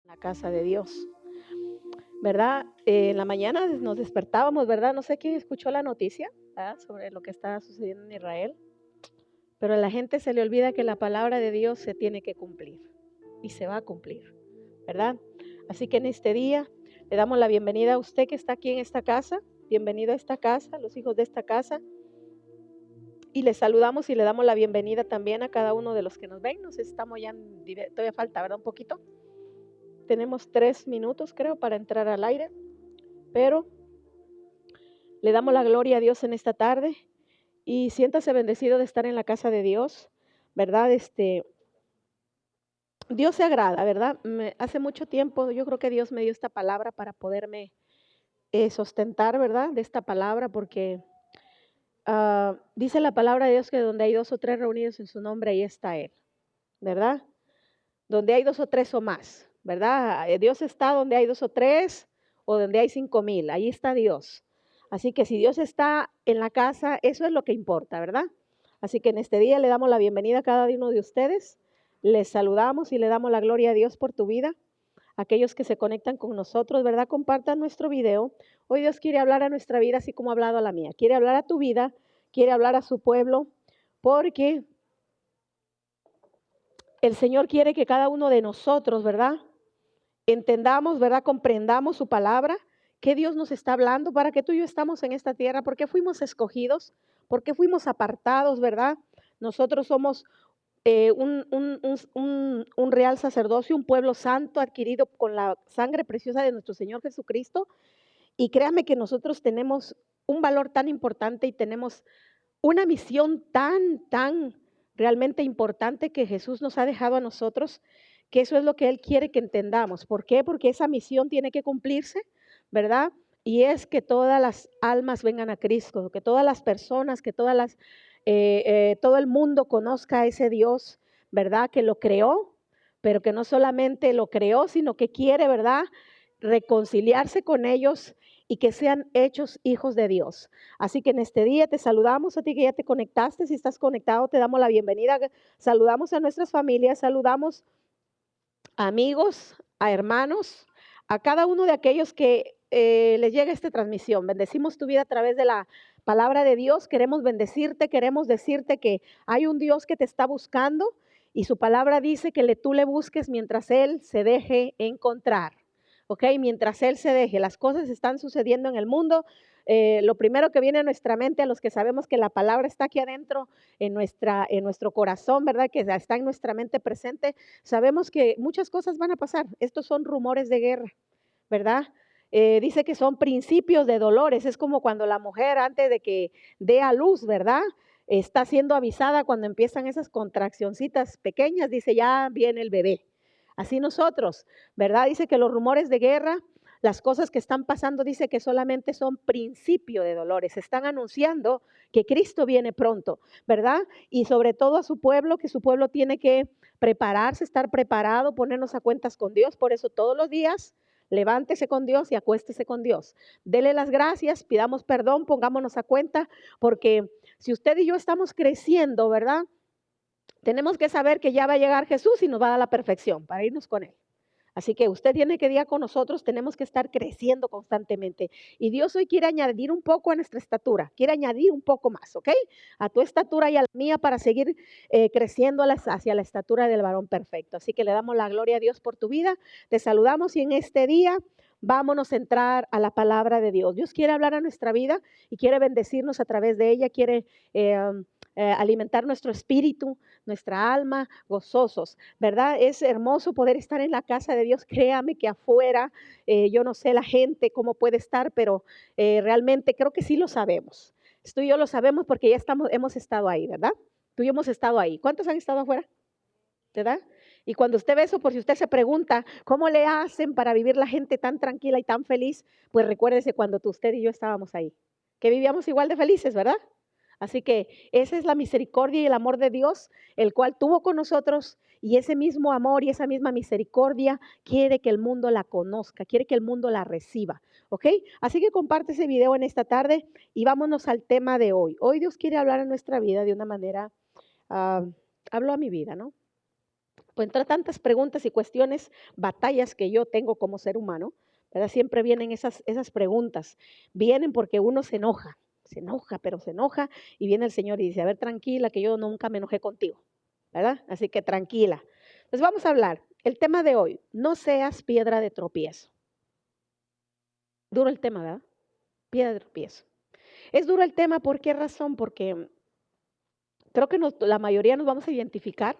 la casa de Dios, ¿verdad? En la mañana nos despertábamos, ¿verdad? No sé quién escuchó la noticia, ¿verdad? Sobre lo que está sucediendo en Israel, pero a la gente se le olvida que la palabra de Dios se tiene que cumplir y se va a cumplir, ¿verdad? Así que en este día le damos la bienvenida a usted que está aquí en esta casa, bienvenido a esta casa, los hijos de esta casa, y le saludamos y le damos la bienvenida también a cada uno de los que nos ven. Nos estamos ya en directo, todavía falta, ¿verdad? Un poquito. Tenemos 3 minutos, creo, para entrar al aire, pero le damos la gloria a Dios en esta tarde y siéntase bendecido de estar en la casa de Dios, ¿verdad? Dios se agrada, ¿verdad? Hace mucho tiempo yo creo que Dios me dio esta palabra para poderme sustentar, ¿verdad? De esta palabra, porque dice la palabra de Dios que donde hay 2 o 3 reunidos en su nombre, ahí está Él, ¿verdad? Donde hay 2 o 3 o más, ¿verdad? Dios está donde hay 2 o 3 o donde hay 5,000, ahí está Dios. Así que si Dios está en la casa, eso es lo que importa, ¿verdad? Así que en este día le damos la bienvenida a cada uno de ustedes, les saludamos y le damos la gloria a Dios por tu vida. Aquellos que se conectan con nosotros, ¿verdad? Compartan nuestro video. Hoy Dios quiere hablar a nuestra vida así como ha hablado a la mía. Quiere hablar a tu vida, quiere hablar a su pueblo, porque el Señor quiere que cada uno de nosotros, ¿verdad? Entendamos, ¿verdad? Comprendamos su palabra, que Dios nos está hablando, para que tú y yo estamos en esta tierra, porque fuimos escogidos, porque fuimos apartados, ¿verdad? Nosotros somos un real sacerdocio, un pueblo santo adquirido con la sangre preciosa de nuestro Señor Jesucristo. Y créame que nosotros tenemos un valor tan importante y tenemos una misión tan realmente importante que Jesús nos ha dejado a nosotros, que eso es lo que Él quiere que entendamos. ¿Por qué? Porque esa misión tiene que cumplirse, ¿verdad? Y es que todas las almas vengan a Cristo, que todas las personas, que todo el mundo conozca a ese Dios, ¿verdad? Que lo creó, pero que no solamente lo creó, sino que quiere, ¿verdad? Reconciliarse con ellos y que sean hechos hijos de Dios. Así que en este día te saludamos a ti que ya te conectaste, si estás conectado te damos la bienvenida, saludamos a nuestras familias, saludamos a amigos, a hermanos, a cada uno de aquellos que les llega esta transmisión. Bendecimos tu vida a través de la palabra de Dios, queremos bendecirte, queremos decirte que hay un Dios que te está buscando y su palabra dice que tú le busques mientras Él se deje encontrar. ¿Ok? Mientras Él se deje, las cosas están sucediendo en el mundo. Lo primero que viene a nuestra mente, a los que sabemos que la palabra está aquí adentro, en nuestro corazón, ¿verdad? Que está en nuestra mente presente, sabemos que muchas cosas van a pasar. Estos son rumores de guerra, ¿verdad? Dice que son principios de dolores. Es como cuando la mujer antes de que dé a luz, ¿verdad? Está siendo avisada cuando empiezan esas contraccioncitas pequeñas, dice, ya viene el bebé. Así nosotros, ¿verdad? Dice que los rumores de guerra, las cosas que están pasando, dice que solamente son principio de dolores. Están anunciando que Cristo viene pronto, ¿verdad? Y sobre todo a su pueblo, que su pueblo tiene que prepararse, estar preparado, ponernos a cuentas con Dios. Por eso todos los días levántese con Dios y acuéstese con Dios. Dele las gracias, pidamos perdón, pongámonos a cuenta, porque si usted y yo estamos creciendo, ¿verdad? Tenemos que saber que ya va a llegar Jesús y nos va a dar la perfección para irnos con Él. Así que usted tiene que día con nosotros, tenemos que estar creciendo constantemente. Y Dios hoy quiere añadir un poco a nuestra estatura, quiere añadir un poco más, ¿ok? A tu estatura y a la mía para seguir creciendo hacia la estatura del varón perfecto. Así que le damos la gloria a Dios por tu vida. Te saludamos y en este día vámonos a entrar a la palabra de Dios. Dios quiere hablar a nuestra vida y quiere bendecirnos a través de ella, quiere alimentar nuestro espíritu, nuestra alma, gozosos, ¿verdad? Es hermoso poder estar en la casa de Dios. Créame que afuera, yo no sé la gente cómo puede estar, pero realmente creo que sí lo sabemos. Tú y yo lo sabemos porque ya hemos estado ahí, ¿verdad? Tú y yo hemos estado ahí. ¿Cuántos han estado afuera? ¿Verdad? Y cuando usted ve eso, por si usted se pregunta, ¿cómo le hacen para vivir la gente tan tranquila y tan feliz? Pues recuérdese cuando usted y yo estábamos ahí, que vivíamos igual de felices, ¿verdad? Así que esa es la misericordia y el amor de Dios, el cual tuvo con nosotros, y ese mismo amor y esa misma misericordia quiere que el mundo la conozca, quiere que el mundo la reciba, ¿ok? Así que comparte ese video en esta tarde y vámonos al tema de hoy. Hoy Dios quiere hablar a nuestra vida de una manera, habló a mi vida, ¿no? Pues entre tantas preguntas y cuestiones, batallas que yo tengo como ser humano, ¿verdad? Siempre vienen esas preguntas. Vienen porque uno se enoja, pero se enoja y viene el Señor y dice, a ver, tranquila, que yo nunca me enojé contigo, ¿verdad? Así que tranquila. Pues vamos a hablar. El tema de hoy, no seas piedra de tropiezo. Duro el tema, ¿verdad? Piedra de tropiezo. Es duro el tema, ¿por qué razón? Porque creo que la mayoría nos vamos a identificar.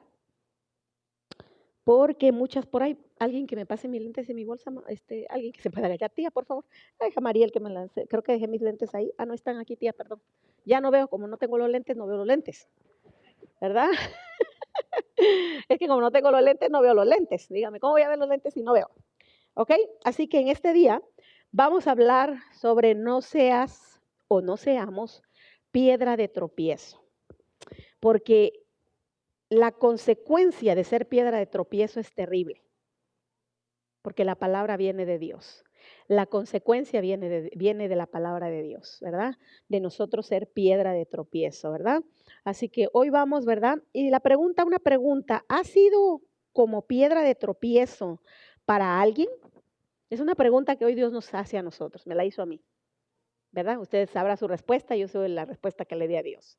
Porque muchas por ahí, alguien que me pase mis lentes en mi bolsa, alguien que se pueda agachar, tía, por favor. Deja Mariel que me lance. Creo que dejé mis lentes ahí. Ah, no están aquí, tía, perdón. Ya no veo, como no tengo los lentes, no veo los lentes, ¿verdad? Es que como no tengo los lentes, no veo los lentes. Dígame, ¿cómo voy a ver los lentes si no veo? ¿Ok? Así que en este día vamos a hablar sobre no seas o no seamos piedra de tropiezo. Porque la consecuencia de ser piedra de tropiezo es terrible. Porque la palabra viene de Dios. La consecuencia viene de la palabra de Dios, ¿verdad? De nosotros ser piedra de tropiezo, ¿verdad? Así que hoy vamos, ¿verdad? Y una pregunta, ¿ha sido como piedra de tropiezo para alguien? Es una pregunta que hoy Dios nos hace a nosotros, me la hizo a mí, ¿verdad? Usted sabrá su respuesta, yo soy la respuesta que le di a Dios,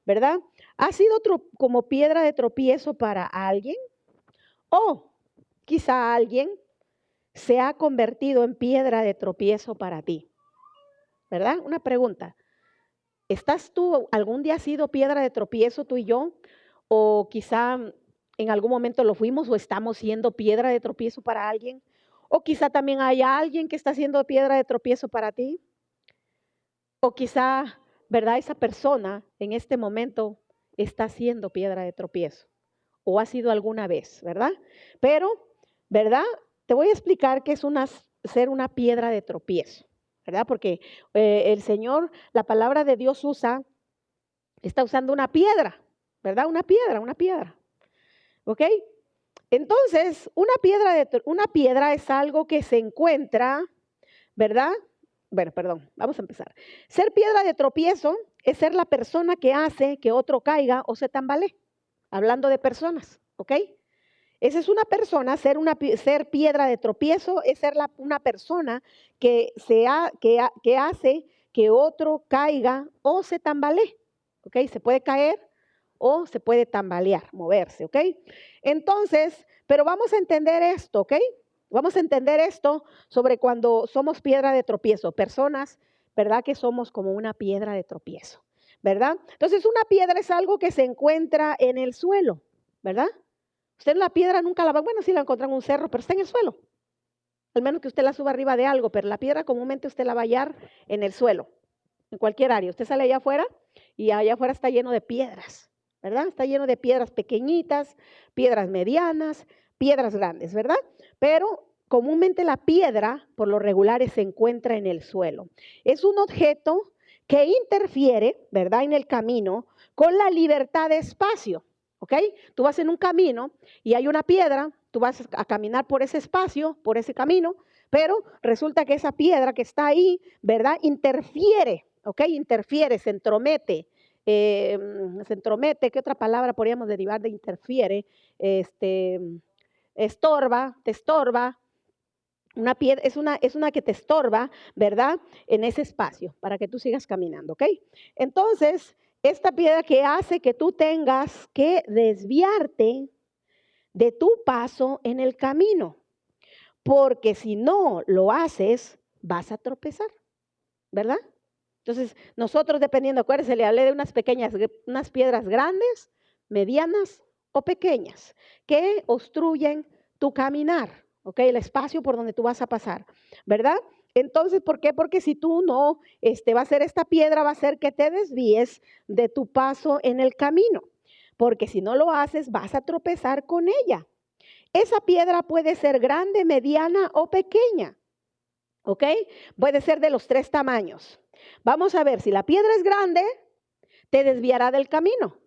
¿verdad? ¿Ha sido como piedra de tropiezo para alguien? O quizá alguien se ha convertido en piedra de tropiezo para ti, ¿verdad? Una pregunta, algún día has sido piedra de tropiezo tú y yo? O quizá en algún momento lo fuimos o estamos siendo piedra de tropiezo para alguien. O quizá también hay alguien que está siendo piedra de tropiezo para ti. O quizá, ¿verdad? Esa persona en este momento está siendo piedra de tropiezo. O ha sido alguna vez, ¿verdad? Pero, ¿verdad? Te voy a explicar qué es ser una piedra de tropiezo, ¿verdad? Porque el Señor, la palabra de Dios está usando una piedra, ¿verdad? Una piedra, ¿ok? Entonces, una piedra es algo que se encuentra, ¿verdad? Bueno, perdón, vamos a empezar. Ser piedra de tropiezo es ser la persona que hace que otro caiga o se tambalee, hablando de personas, ¿ok? Esa es una persona, ser piedra de tropiezo es ser una persona que hace que otro caiga o se tambalee, ¿ok? Se puede caer o se puede tambalear, moverse, ¿ok? Entonces, pero vamos a entender esto, ¿ok? Vamos a entender esto sobre cuando somos piedra de tropiezo, personas, ¿verdad? Que somos como una piedra de tropiezo, ¿verdad? Entonces, una piedra es algo que se encuentra en el suelo, ¿verdad? Usted la piedra nunca la va, bueno, sí la encuentra en un cerro, pero está en el suelo. Al menos que usted la suba arriba de algo, pero la piedra comúnmente usted la va a hallar en el suelo, en cualquier área. Usted sale allá afuera y allá afuera está lleno de piedras, ¿verdad? Está lleno de piedras pequeñitas, piedras medianas, piedras grandes, ¿verdad? Pero comúnmente la piedra, por lo regular, se encuentra en el suelo. Es un objeto que interfiere, ¿verdad?, en el camino con la libertad de espacio. ¿Ok? Tú vas en un camino y hay una piedra, tú vas a caminar por ese espacio, por ese camino, pero resulta que esa piedra que está ahí, ¿verdad? Interfiere, ¿ok? Interfiere, se entromete, ¿qué otra palabra podríamos derivar de interfiere? Estorba, te estorba. Una piedra es una que te estorba, ¿verdad? En ese espacio para que tú sigas caminando, ¿ok? Entonces, esta piedra que hace que tú tengas que desviarte de tu paso en el camino, porque si no lo haces, vas a tropezar, ¿verdad? Entonces, nosotros dependiendo, acuérdense, le hablé de unas piedras grandes, medianas o pequeñas, que obstruyen tu caminar, ¿ok? El espacio por donde tú vas a pasar, ¿verdad? Entonces, ¿por qué? Porque si tú no, va a ser esta piedra, va a hacer que te desvíes de tu paso en el camino, porque si no lo haces, vas a tropezar con ella. Esa piedra puede ser grande, mediana o pequeña, ¿ok? Puede ser de los 3 tamaños. Vamos a ver, si la piedra es grande, te desviará del camino.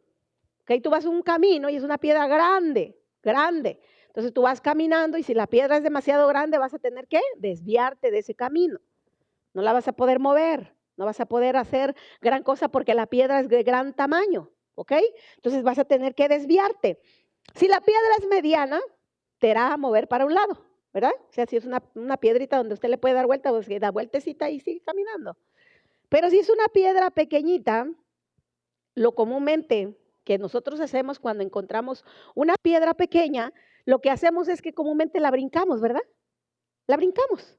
¿Ok? Tú vas a un camino y es una piedra grande, grande. Entonces tú vas caminando y si la piedra es demasiado grande, vas a tener que desviarte de ese camino. No la vas a poder mover, no vas a poder hacer gran cosa porque la piedra es de gran tamaño, ¿ok? Entonces vas a tener que desviarte. Si la piedra es mediana, te hará a mover para un lado, ¿verdad? O sea, si es una piedrita donde usted le puede dar vuelta, pues da vueltecita y sigue caminando. Pero si es una piedra pequeñita, lo comúnmente que nosotros hacemos cuando encontramos una piedra pequeña, lo que hacemos es que comúnmente la brincamos, ¿verdad? La brincamos.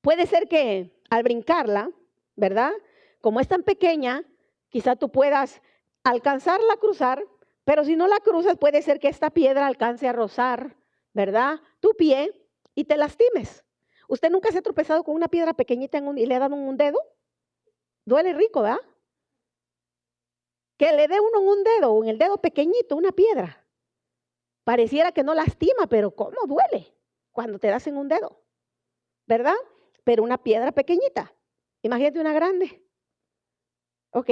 Puede ser que al brincarla, ¿verdad? Como es tan pequeña, quizá tú puedas alcanzarla a cruzar, pero si no la cruzas, puede ser que esta piedra alcance a rozar, ¿verdad? Tu pie y te lastimes. ¿Usted nunca se ha tropezado con una piedra pequeñita y le ha dado un dedo? Duele rico, ¿verdad? Que le dé uno en un dedo o en el dedo pequeñito una piedra. Pareciera que no lastima, pero ¿cómo duele cuando te das en un dedo? ¿Verdad? Pero una piedra pequeñita. Imagínate una grande. Ok,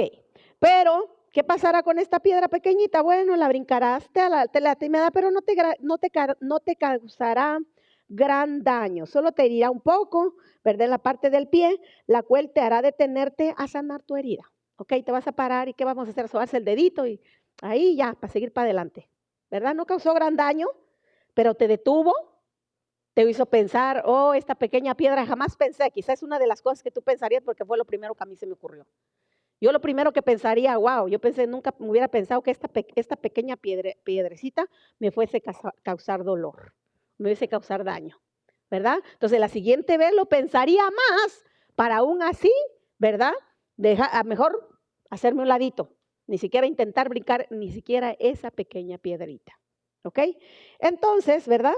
pero ¿qué pasará con esta piedra pequeñita? Bueno, la brincarás, te lastimará, pero no te causará gran daño. Solo te herirá un poco, ¿verdad? En la parte del pie, la cual te hará detenerte a sanar tu herida. Ok, te vas a parar y ¿qué vamos a hacer? Sobarse el dedito y ahí ya, para seguir para adelante. ¿Verdad? No causó gran daño, pero te detuvo, te hizo pensar, oh, esta pequeña piedra, jamás pensé, quizás es una de las cosas que tú pensarías porque fue lo primero que a mí se me ocurrió. Yo lo primero que pensaría, wow, yo pensé, nunca me hubiera pensado que esta pequeña piedrecita me fuese a causar dolor, me hubiese causar daño, ¿verdad? Entonces la siguiente vez lo pensaría más para aún así, ¿verdad? A mejor hacerme un ladito, ni siquiera intentar brincar, ni siquiera esa pequeña piedrita, ¿ok? Entonces, ¿verdad?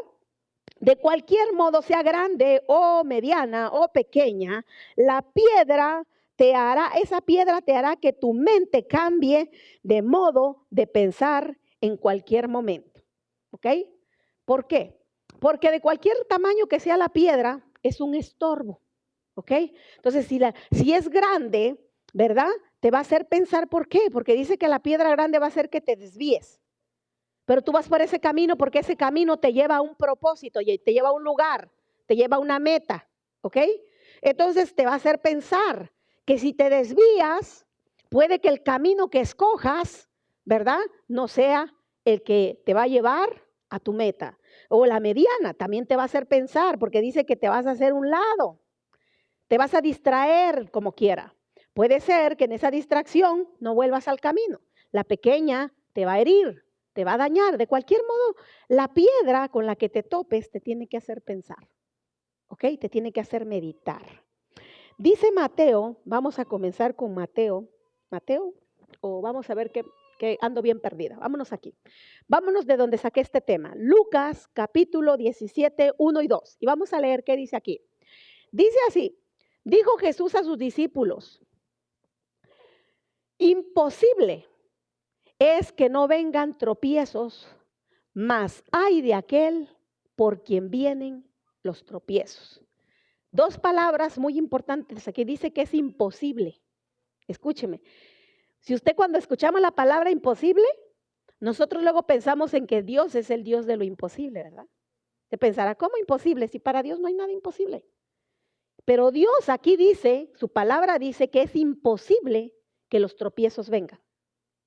De cualquier modo, sea grande o mediana o pequeña, esa piedra te hará que tu mente cambie de modo de pensar en cualquier momento. ¿Ok? ¿Por qué? Porque de cualquier tamaño que sea la piedra, es un estorbo. ¿Ok? Entonces, si es grande, ¿verdad? Te va a hacer pensar, ¿por qué? Porque dice que la piedra grande va a hacer que te desvíes. Pero tú vas por ese camino porque ese camino te lleva a un propósito, te lleva a un lugar, te lleva a una meta, ¿ok? Entonces te va a hacer pensar que si te desvías, puede que el camino que escojas, ¿verdad? No sea el que te va a llevar a tu meta. O la mediana también te va a hacer pensar porque dice que te vas a hacer un lado, te vas a distraer como quiera. Puede ser que en esa distracción no vuelvas al camino. La pequeña te va a herir, te va a dañar. De cualquier modo, la piedra con la que te topes te tiene que hacer pensar, ¿ok? Te tiene que hacer meditar. Dice Mateo, vamos a comenzar con Mateo, o vamos a ver que ando bien perdida. Vámonos aquí. Vámonos de donde saqué este tema. Lucas capítulo 17, 1 y 2. Y vamos a leer qué dice aquí. Dice así, dijo Jesús a sus discípulos, imposible es que no vengan tropiezos, mas hay de aquel por quien vienen los tropiezos. Dos palabras muy importantes aquí, dice que es imposible. Escúcheme, si usted cuando escuchamos la palabra imposible, nosotros luego pensamos en que Dios es el Dios de lo imposible, ¿verdad? Usted pensará, ¿cómo imposible? Si para Dios no hay nada imposible. Pero Dios aquí dice, su palabra dice que es imposible que los tropiezos vengan.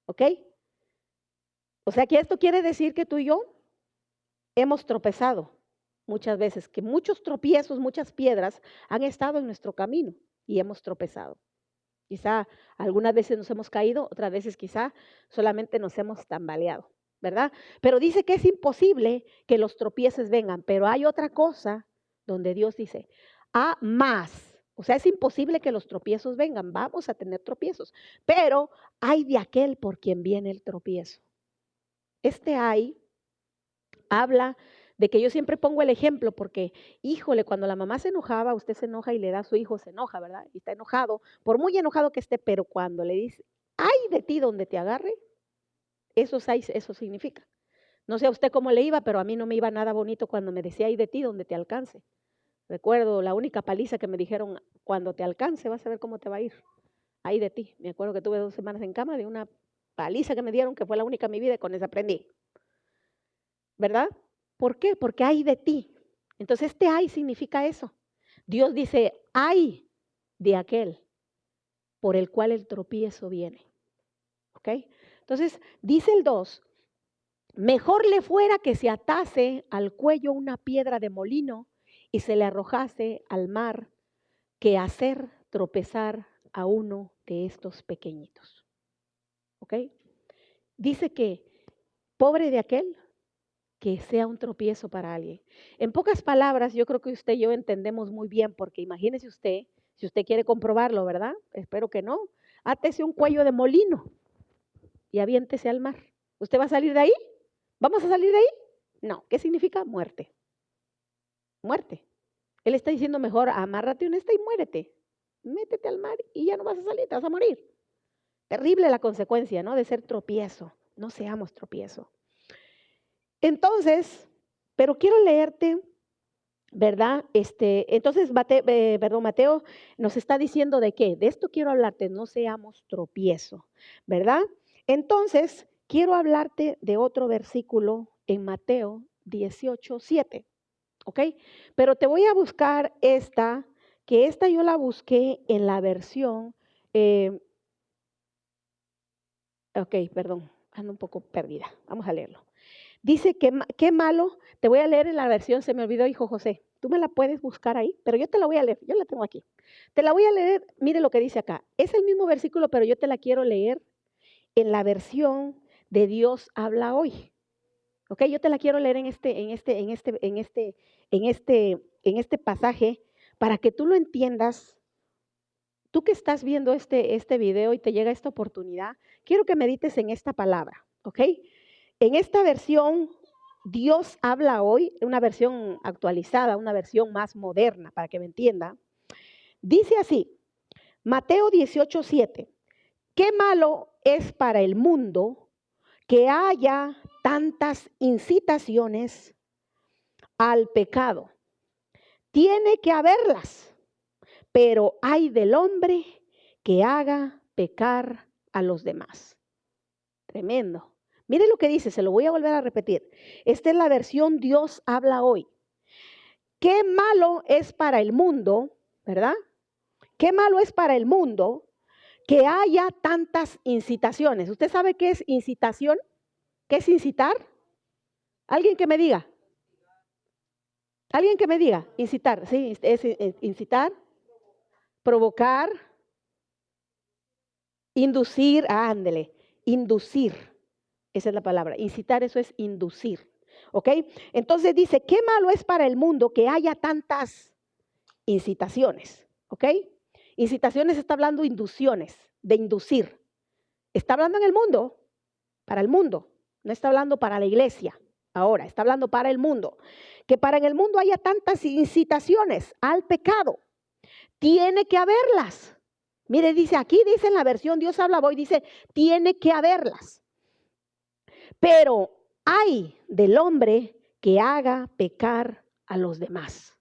¿Ok? O sea que esto quiere decir que tú y yo hemos tropezado muchas veces, que muchos tropiezos, muchas piedras han estado en nuestro camino y hemos tropezado. Quizá algunas veces nos hemos caído, otras veces quizá solamente nos hemos tambaleado, ¿verdad? Pero dice que es imposible que los tropieces vengan, pero hay otra cosa donde Dios dice, a más. O sea, es imposible que los tropiezos vengan, vamos a tener tropiezos, pero hay de aquel por quien viene el tropiezo. Este hay habla de que yo siempre pongo el ejemplo porque, híjole, cuando la mamá se enojaba, usted se enoja y le da a su hijo, se enoja, ¿verdad? Y está enojado, por muy enojado que esté, pero cuando le dice, ay de ti donde te agarre, eso significa. No sé a usted cómo le iba, pero a mí no me iba nada bonito cuando me decía, ay de ti donde te alcance. Recuerdo la única paliza que me dijeron, cuando te alcance vas a ver cómo te va a ir. Ay de ti. Me acuerdo que tuve 2 semanas en cama de una paliza que me dieron, que fue la única en mi vida y con esa aprendí. ¿Verdad? ¿Por qué? Porque hay de ti. Entonces este hay significa eso. Dios dice, hay de aquel por el cual el tropiezo viene. ¿Ok? Entonces dice el 2, Mejor le fuera que se atase al cuello una piedra de molino y se le arrojase al mar que hacer tropezar a uno de estos pequeñitos. ¿Ok? Dice que pobre de aquel que sea un tropiezo para alguien. En pocas palabras, yo creo que usted y yo entendemos muy bien, porque imagínese usted, si usted quiere comprobarlo, ¿verdad? Espero que no. Átese un cuello de molino y aviéntese al mar. ¿Usted va a salir de ahí? ¿Vamos a salir de ahí? No. ¿Qué significa? Muerte. Muerte. Él está diciendo mejor, amárrate un y muérete. Métete al mar y ya no vas a salir, te vas a morir. Terrible la consecuencia, ¿no? De ser tropiezo. No seamos tropiezo. Entonces, pero quiero leerte, ¿verdad? Entonces, Mateo nos está diciendo de qué. De esto quiero hablarte, no seamos tropiezo, ¿verdad? Entonces, quiero hablarte de otro versículo en Mateo 18:7, ¿ok? Pero te voy a buscar esta, que esta yo la busqué en la versión, ok, perdón, ando un poco perdida, vamos a leerlo. Dice que qué malo, te voy a leer en la versión, se me olvidó, hijo José, tú me la puedes buscar ahí, pero yo te la voy a leer, yo la tengo aquí. Te la voy a leer, mire lo que dice acá, es el mismo versículo, pero yo te la quiero leer en la versión de Dios habla hoy. Ok, yo te la quiero leer en este pasaje para que tú lo entiendas. Tú que estás viendo este video y te llega esta oportunidad, quiero que medites en esta palabra, ¿ok? En esta versión, Dios habla hoy, una versión actualizada, una versión más moderna, para que me entienda. Dice así, Mateo 18:7, qué malo es para el mundo que haya tantas incitaciones al pecado. Tiene que haberlas, pero hay del hombre que haga pecar a los demás. Tremendo. Mire lo que dice, se lo voy a volver a repetir. Esta es la versión Dios habla hoy. Qué malo es para el mundo, ¿verdad? Qué malo es para el mundo que haya tantas incitaciones. ¿Usted sabe qué es incitación? ¿Qué es incitar? Alguien que me diga. Alguien que me diga. Incitar, sí, es incitar, provocar, inducir, ándele, inducir. Esa es la palabra. Incitar, eso es inducir. ¿Ok? Entonces dice, qué malo es para el mundo que haya tantas incitaciones. ¿Ok? Incitaciones está hablando inducciones, de inducir. Está hablando en el mundo, para el mundo. No está hablando para la iglesia. Ahora, está hablando para el mundo. Que para en el mundo haya tantas incitaciones al pecado. Tiene que haberlas. Mire, dice, aquí dice en la versión Dios habla hoy, dice, tiene que haberlas. Pero hay del hombre que haga pecar a los demás.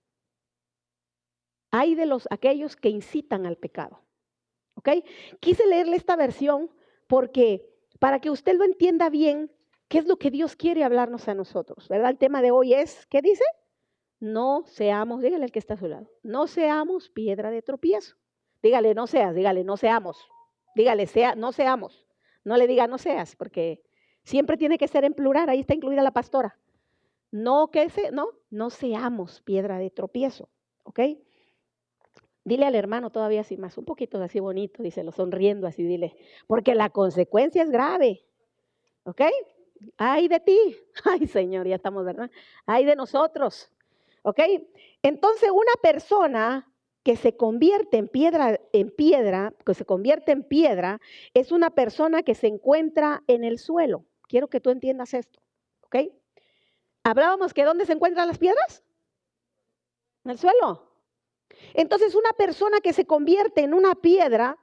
Hay de aquellos que incitan al pecado. ¿Ok? Quise leerle esta versión porque para que usted lo entienda bien, ¿qué es lo que Dios quiere hablarnos a nosotros? ¿Verdad? El tema de hoy es, ¿qué dice? No seamos, dígale al que está a su lado, no seamos piedra de tropiezo. Dígale, no seas, dígale, no seamos. Dígale, no seamos. No le diga, no seas, porque siempre tiene que ser en plural, ahí está incluida la pastora. No seamos piedra de tropiezo, ¿ok? Dile al hermano todavía así más, un poquito así bonito, díselo, sonriendo así, dile, porque la consecuencia es grave, ¿ok? Ay de ti, ay Señor, ya estamos, ¿verdad? Ay de nosotros, ¿ok? Entonces una persona que se convierte en piedra, es una persona que se encuentra en el suelo. Quiero que tú entiendas esto, ¿ok? Hablábamos que ¿dónde se encuentran las piedras? En el suelo. Entonces una persona que se convierte en una piedra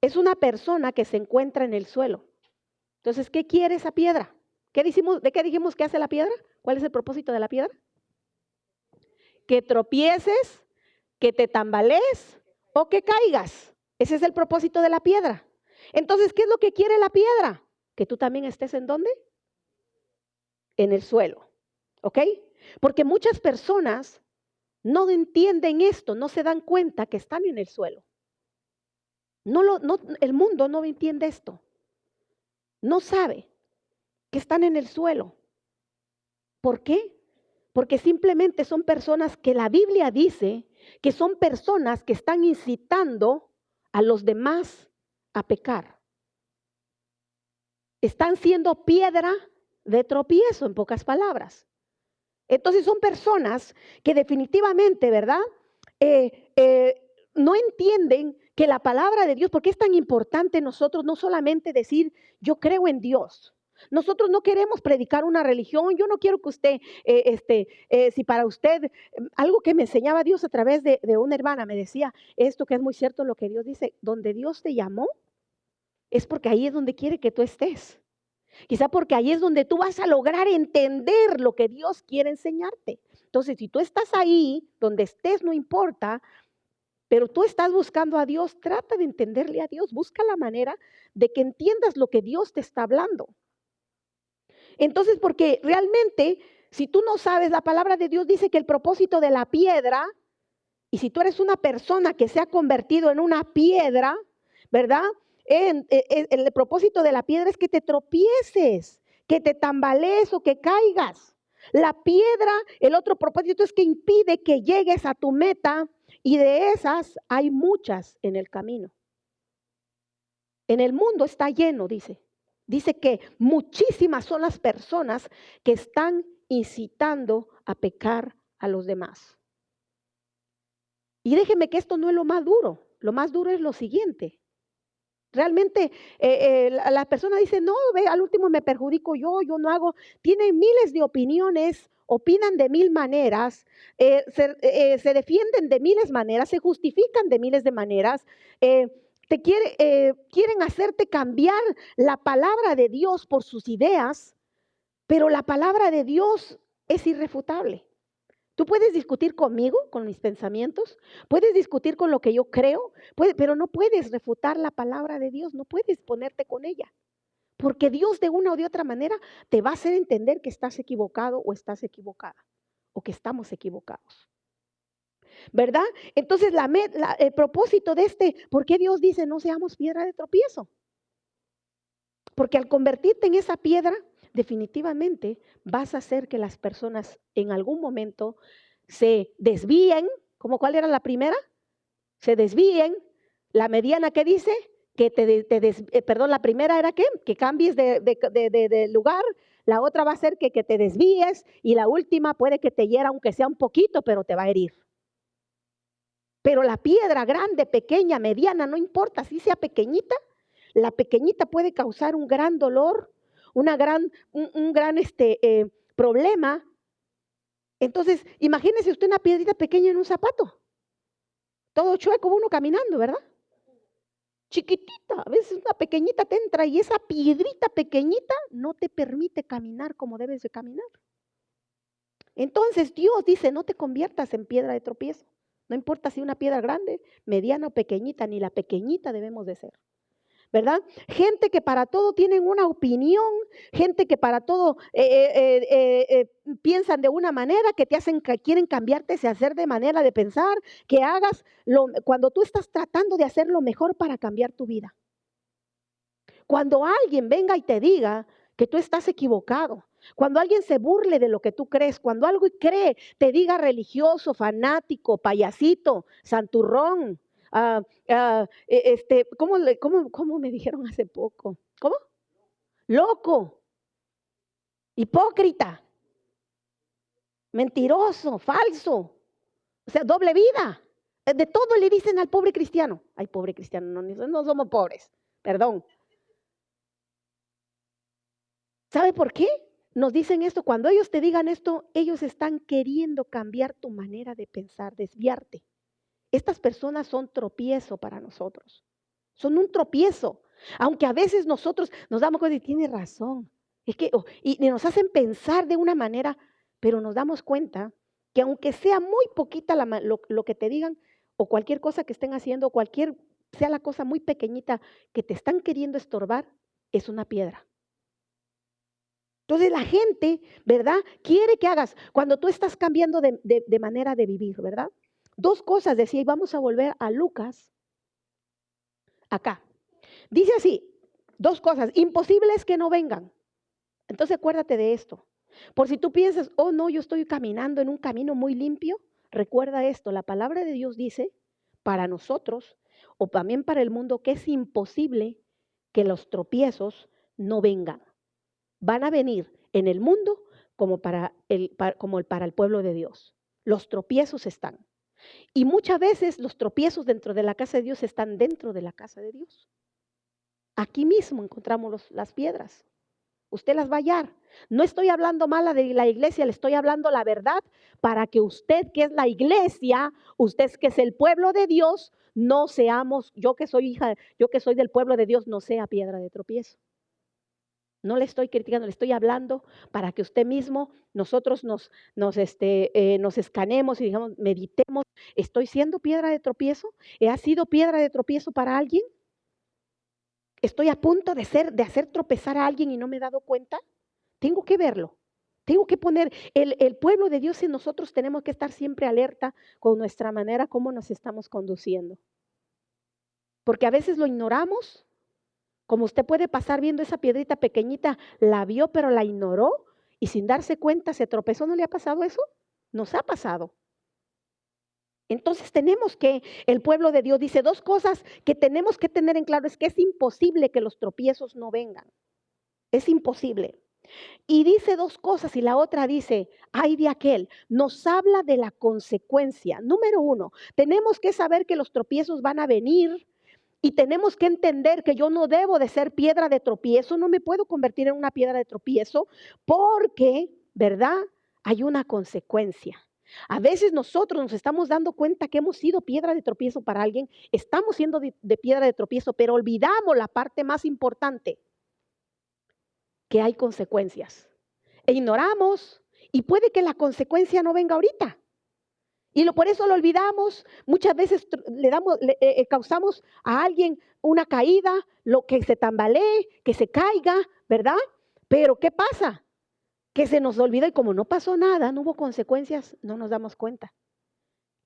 es una persona que se encuentra en el suelo. Entonces, ¿qué quiere esa piedra? ¿De qué dijimos que hace la piedra? ¿Cuál es el propósito de la piedra? Que tropieces, que te tambalees o que caigas. Ese es el propósito de la piedra. Entonces, ¿qué es lo que quiere la piedra? Que tú también estés ¿en dónde? En el suelo. ¿Ok? Porque muchas personas no entienden esto, no se dan cuenta que están en el suelo. El mundo no entiende esto. No sabe que están en el suelo. ¿Por qué? Porque simplemente son personas que la Biblia dice que son personas que están incitando a los demás a pecar. Están siendo piedra de tropiezo, en pocas palabras. Entonces son personas que definitivamente, ¿verdad? No entienden que la palabra de Dios, porque es tan importante nosotros no solamente decir yo creo en Dios. Nosotros no queremos predicar una religión. Yo no quiero que usted, si para usted, algo que me enseñaba Dios a través de una hermana, me decía esto que es muy cierto lo que Dios dice, donde Dios te llamó, es porque ahí es donde quiere que tú estés. Quizá porque ahí es donde tú vas a lograr entender lo que Dios quiere enseñarte. Entonces, si tú estás ahí, donde estés, no importa, pero tú estás buscando a Dios, trata de entenderle a Dios, busca la manera de que entiendas lo que Dios te está hablando. Entonces, porque realmente, si tú no sabes, la palabra de Dios dice que el propósito de la piedra, y si tú eres una persona que se ha convertido en una piedra, ¿verdad? El propósito de la piedra es que te tropieces, que te tambalees o que caigas. La piedra, el otro propósito es que impide que llegues a tu meta, y de esas hay muchas en el camino. En el mundo está lleno, dice. Dice que muchísimas son las personas que están incitando a pecar a los demás. Y déjeme que esto no es lo más duro. Lo más duro es lo siguiente. Realmente la persona dice, no, ve, al último me perjudico yo no hago. Tienen miles de opiniones, opinan de mil maneras, se defienden de miles de maneras, se justifican de miles de maneras. Quieren hacerte cambiar la palabra de Dios por sus ideas, pero la palabra de Dios es irrefutable. Tú puedes discutir conmigo, con mis pensamientos, puedes discutir con lo que yo creo, pero no puedes refutar la palabra de Dios, no puedes ponerte con ella. Porque Dios de una o de otra manera te va a hacer entender que estás equivocado o estás equivocada, o que estamos equivocados. ¿Verdad? Entonces el propósito de ¿por qué Dios dice no seamos piedra de tropiezo? Porque al convertirte en esa piedra, definitivamente vas a hacer que las personas en algún momento se desvíen. ¿Cómo cuál era la primera? Se desvíen. La mediana, ¿qué dice? La primera era ¿qué? Que cambies de lugar. La otra va a ser que te desvíes. Y la última puede que te hiera, aunque sea un poquito, pero te va a herir. Pero la piedra grande, pequeña, mediana, no importa, si sea pequeñita, la pequeñita puede causar un gran dolor, un gran problema. Entonces, imagínese usted una piedrita pequeña en un zapato. Todo chueco uno caminando, ¿verdad? Chiquitita, a veces una pequeñita te entra y esa piedrita pequeñita no te permite caminar como debes de caminar. Entonces Dios dice, no te conviertas en piedra de tropiezo. No importa si una piedra grande, mediana o pequeñita, ni la pequeñita debemos de ser. ¿Verdad? Gente que para todo tienen una opinión, gente que para todo piensan de una manera, que quieren cambiarte, hacer de manera de pensar, que hagas cuando tú estás tratando de hacer lo mejor para cambiar tu vida. Cuando alguien venga y te diga que tú estás equivocado, cuando alguien se burle de lo que tú crees, cuando algo te diga religioso, fanático, payasito, santurrón, ¿cómo me dijeron hace poco? ¿Cómo? Loco, hipócrita, mentiroso, falso, o sea, doble vida. De todo le dicen al pobre cristiano. Ay, pobre cristiano, no somos pobres, perdón. ¿Sabe por qué? Nos dicen esto, cuando ellos te digan esto, ellos están queriendo cambiar tu manera de pensar, desviarte. Estas personas son tropiezo para nosotros, son un tropiezo, aunque a veces nosotros nos damos cuenta y tiene razón, y nos hacen pensar de una manera, pero nos damos cuenta que aunque sea muy poquita lo que te digan, o cualquier cosa que estén haciendo, sea la cosa muy pequeñita que te están queriendo estorbar, es una piedra. Entonces la gente, ¿verdad? Quiere que hagas, cuando tú estás cambiando de manera de vivir, ¿verdad? Dos cosas decía, y vamos a volver a Lucas, acá. Dice así, dos cosas, imposible es que no vengan. Entonces acuérdate de esto. Por si tú piensas, oh no, yo estoy caminando en un camino muy limpio, recuerda esto, la palabra de Dios dice para nosotros o también para el mundo que es imposible que los tropiezos no vengan. Van a venir en el mundo como para el pueblo de Dios. Los tropiezos están. Y muchas veces los tropiezos dentro de la casa de Dios están dentro de la casa de Dios. Aquí mismo encontramos las piedras. Usted las va a hallar. No estoy hablando mala de la iglesia, le estoy hablando la verdad para que usted que es la iglesia, usted que es el pueblo de Dios, no seamos, yo que soy hija, yo que soy del pueblo de Dios, no sea piedra de tropiezo. No le estoy criticando, le estoy hablando para que usted mismo, nosotros nos escanemos y digamos, meditemos, ¿estoy siendo piedra de tropiezo? ¿He sido piedra de tropiezo para alguien? ¿Estoy a punto de hacer tropezar a alguien y no me he dado cuenta? Tengo que verlo. Tengo que poner, el pueblo de Dios y nosotros tenemos que estar siempre alerta con nuestra manera, cómo nos estamos conduciendo. Porque a veces lo ignoramos. Como usted puede pasar viendo esa piedrita pequeñita, la vio pero la ignoró y sin darse cuenta se tropezó. ¿No le ha pasado eso? Nos ha pasado. Entonces tenemos que, el pueblo de Dios dice dos cosas que tenemos que tener en claro, es que es imposible que los tropiezos no vengan. Es imposible. Y dice dos cosas y la otra dice, ay de aquel, nos habla de la consecuencia. Número uno, tenemos que saber que los tropiezos van a venir. Y tenemos que entender que yo no debo de ser piedra de tropiezo, no me puedo convertir en una piedra de tropiezo porque, ¿verdad? Hay una consecuencia. A veces nosotros nos estamos dando cuenta que hemos sido piedra de tropiezo para alguien, estamos siendo de piedra de tropiezo, pero olvidamos la parte más importante, que hay consecuencias. E ignoramos y puede que la consecuencia no venga ahorita. Y por eso lo olvidamos, muchas veces causamos a alguien una caída, lo que se tambalee, que se caiga, ¿verdad? Pero ¿qué pasa? Que se nos olvida y como no pasó nada, no hubo consecuencias, no nos damos cuenta.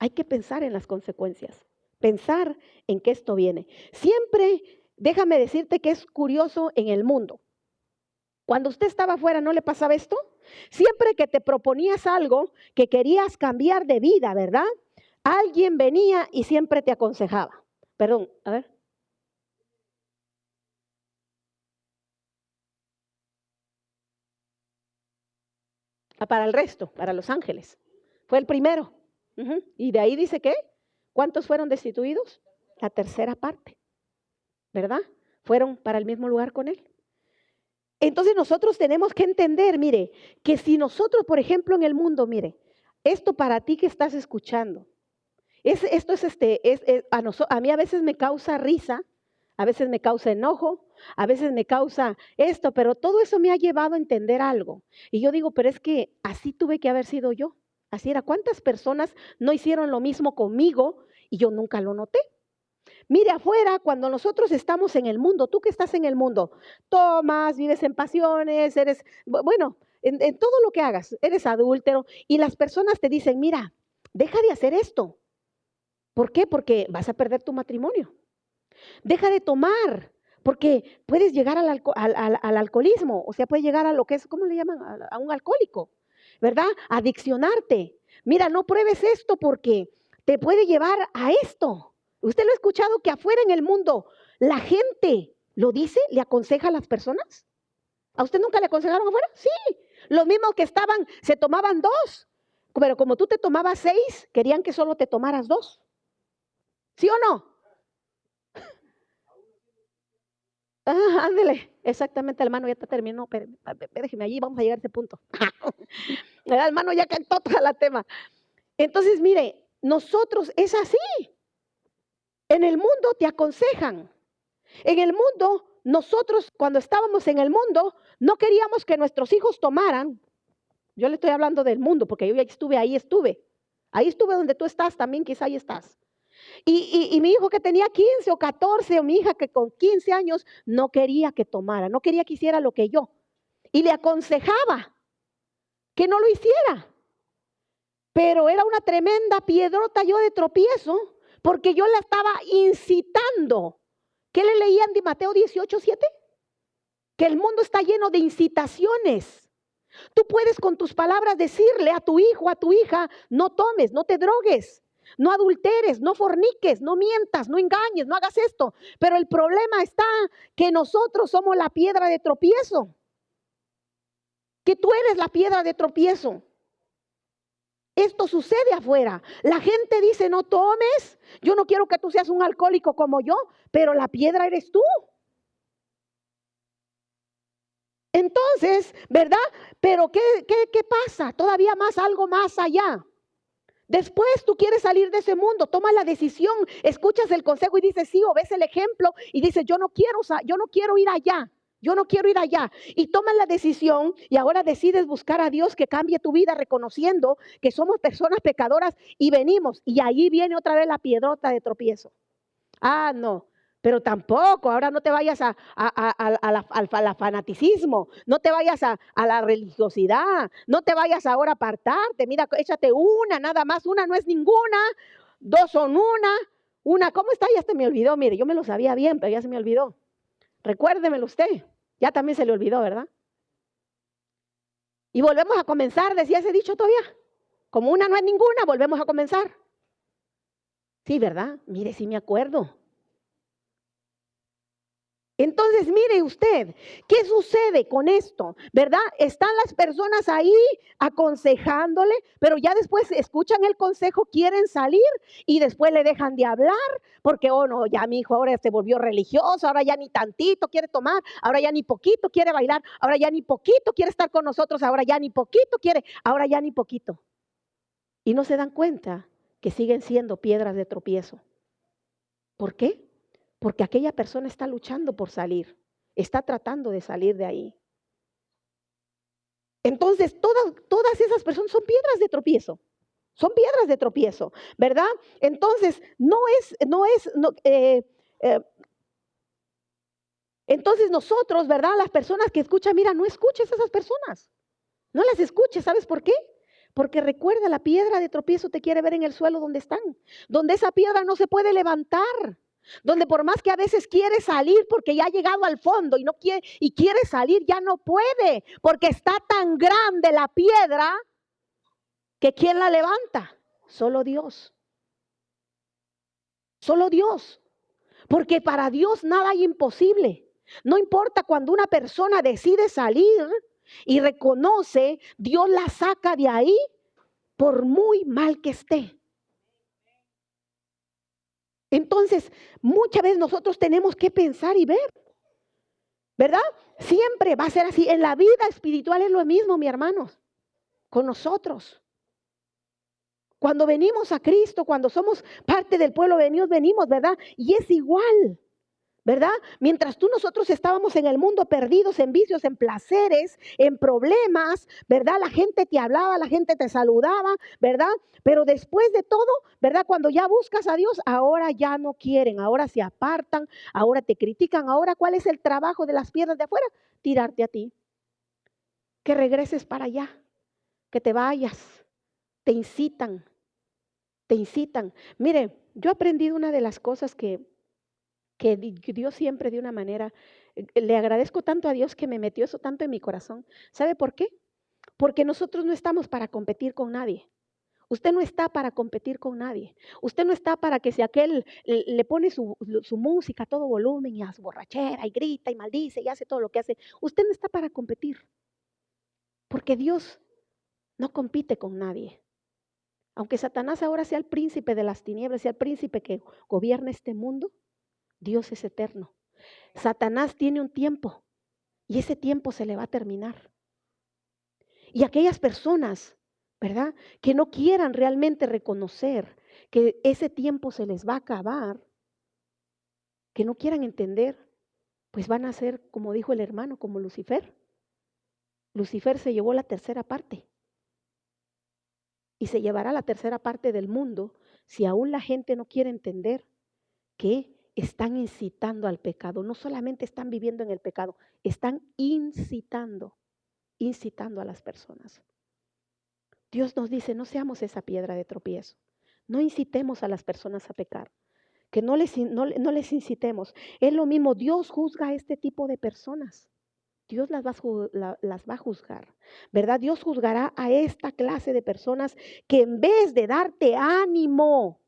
Hay que pensar en las consecuencias, pensar en que esto viene. Siempre, déjame decirte que es curioso en el mundo. Cuando usted estaba afuera, ¿no le pasaba esto? Siempre que te proponías algo, que querías cambiar de vida, ¿verdad? Alguien venía y siempre te aconsejaba. Perdón, a ver. Para el resto, para los ángeles. Fue el primero. Y de ahí dice que, ¿cuántos fueron destituidos? La tercera parte, ¿verdad? Fueron para el mismo lugar con él. Entonces nosotros tenemos que entender, mire, que si nosotros, por ejemplo, en el mundo, mire, esto para ti que estás escuchando, a mí a veces me causa risa, a veces me causa enojo, a veces me causa esto, pero todo eso me ha llevado a entender algo. Y yo digo, pero es que así tuve que haber sido yo. Así era. ¿Cuántas personas no hicieron lo mismo conmigo y yo nunca lo noté? Mire afuera, cuando nosotros estamos en el mundo, tú que estás en el mundo, tomas, vives en pasiones, bueno, en todo lo que hagas, eres adúltero y las personas te dicen, mira, deja de hacer esto. ¿Por qué? Porque vas a perder tu matrimonio. Deja de tomar, porque puedes llegar al alcoholismo, o sea, puedes llegar a lo que es, ¿cómo le llaman? A un alcohólico, ¿verdad? Adiccionarte. Mira, no pruebes esto porque te puede llevar a esto. ¿Usted lo ha escuchado que afuera en el mundo la gente lo dice, le aconseja a las personas? ¿A usted nunca le aconsejaron afuera? Sí, los mismos que se tomaban 2, pero como tú te tomabas 6, querían que solo te tomaras 2. ¿Sí o no? Ándele, exactamente, hermano, ya está terminó, déjeme allí, vamos a llegar a ese punto. El hermano ya cantó todo el tema. Entonces, mire, nosotros es así. En el mundo te aconsejan. En el mundo, nosotros cuando estábamos en el mundo, no queríamos que nuestros hijos tomaran. Yo le estoy hablando del mundo, porque yo ya estuve. Ahí estuve donde tú estás también, quizá ahí estás. Y mi hijo que tenía 15 o 14, o mi hija que con 15 años, no quería que tomara, no quería que hiciera lo que yo. Y le aconsejaba que no lo hiciera. Pero era una tremenda piedrota yo de tropiezo, porque yo la estaba incitando. ¿Qué le leían de Mateo 18:7? que el mundo está lleno de incitaciones. Tú puedes con tus palabras decirle a tu hijo, a tu hija, no tomes, no te drogues, no adulteres, no forniques, no mientas, no engañes, no hagas esto. Pero el problema está que nosotros somos la piedra de tropiezo, que tú eres la piedra de tropiezo. Esto sucede afuera. La gente dice, no tomes, yo no quiero que tú seas un alcohólico como yo, pero la piedra eres tú. Entonces, ¿verdad? Pero ¿qué pasa? Todavía más, algo más allá. Después tú quieres salir de ese mundo, tomas la decisión, escuchas el consejo y dices sí, o ves el ejemplo y dices yo no quiero ir allá. Yo no quiero ir allá. Y tomas la decisión y ahora decides buscar a Dios que cambie tu vida reconociendo que somos personas pecadoras y venimos. Y ahí viene otra vez la piedrota de tropiezo. Ah, no. Pero tampoco, ahora no te vayas al fanaticismo, no te vayas a la religiosidad, no te vayas ahora a apartarte. Mira, échate una, nada más, una no es ninguna, dos son una, ¿cómo está? Ya se me olvidó, mire, yo me lo sabía bien, pero ya se me olvidó. Recuérdemelo usted, ya también se le olvidó, ¿verdad? Y volvemos a comenzar, decía ese dicho todavía. Como una no es ninguna, volvemos a comenzar. Sí, ¿verdad? Mire, sí me acuerdo. Entonces, mire usted, ¿qué sucede con esto? ¿Verdad? Están las personas ahí aconsejándole, pero ya después escuchan el consejo, quieren salir y después le dejan de hablar porque, oh no, ya mi hijo ahora se volvió religioso, ahora ya ni tantito quiere tomar, ahora ya ni poquito quiere bailar, ahora ya ni poquito quiere estar con nosotros, ahora ya ni poquito quiere, ahora ya ni poquito. Y no se dan cuenta que siguen siendo piedras de tropiezo. ¿Por qué? Porque aquella persona está luchando por salir, está tratando de salir de ahí. Entonces, todas esas personas son piedras de tropiezo, ¿verdad? Entonces, entonces nosotros, ¿verdad? Las personas que escuchan, mira, no escuches a esas personas, no las escuches, ¿sabes por qué? Porque recuerda, la piedra de tropiezo te quiere ver en el suelo donde están, donde esa piedra no se puede levantar. Donde por más que a veces quiere salir porque ya ha llegado al fondo y no quiere salir, ya no puede, porque está tan grande la piedra que ¿quién la levanta? Solo Dios. Solo Dios. Porque para Dios nada hay imposible. No importa cuando una persona decide salir y reconoce, Dios la saca de ahí por muy mal que esté. Entonces, muchas veces nosotros tenemos que pensar y ver, ¿verdad? Siempre va a ser así. En la vida espiritual es lo mismo, mi hermanos, con nosotros. Cuando venimos a Cristo, cuando somos parte del pueblo de Dios, venimos, ¿verdad? Y es igual, ¿verdad? Mientras nosotros estábamos en el mundo perdidos en vicios, en placeres, en problemas, ¿verdad? La gente te hablaba, la gente te saludaba, ¿verdad? Pero después de todo, ¿verdad? Cuando ya buscas a Dios, ahora ya no quieren, ahora se apartan, ahora te critican. Ahora, ¿cuál es el trabajo de las piedras de afuera? Tirarte a ti, que regreses para allá, que te vayas, te incitan, te incitan. Mire, yo he aprendido una de las cosas que Dios siempre de una manera, le agradezco tanto a Dios que me metió eso tanto en mi corazón. ¿Sabe por qué? Porque nosotros no estamos para competir con nadie. Usted no está para competir con nadie. Usted no está para que si aquel le pone su música a todo volumen y a su borrachera y grita y maldice y hace todo lo que hace. Usted no está para competir. Porque Dios no compite con nadie. Aunque Satanás ahora sea el príncipe de las tinieblas, sea el príncipe que gobierna este mundo, Dios es eterno. Satanás tiene un tiempo y ese tiempo se le va a terminar. Y aquellas personas, ¿verdad?, que no quieran realmente reconocer que ese tiempo se les va a acabar, que no quieran entender, pues van a ser, como dijo el hermano, como Lucifer. Lucifer se llevó la tercera parte y se llevará la tercera parte del mundo si aún la gente no quiere entender que están incitando al pecado. No solamente están viviendo en el pecado, están incitando a las personas. Dios nos dice, no seamos esa piedra de tropiezo. No incitemos a las personas a pecar. Que no les incitemos. Es lo mismo, Dios juzga a este tipo de personas. Dios las va a juzgar, ¿verdad? Dios juzgará a esta clase de personas que en vez de darte ánimo,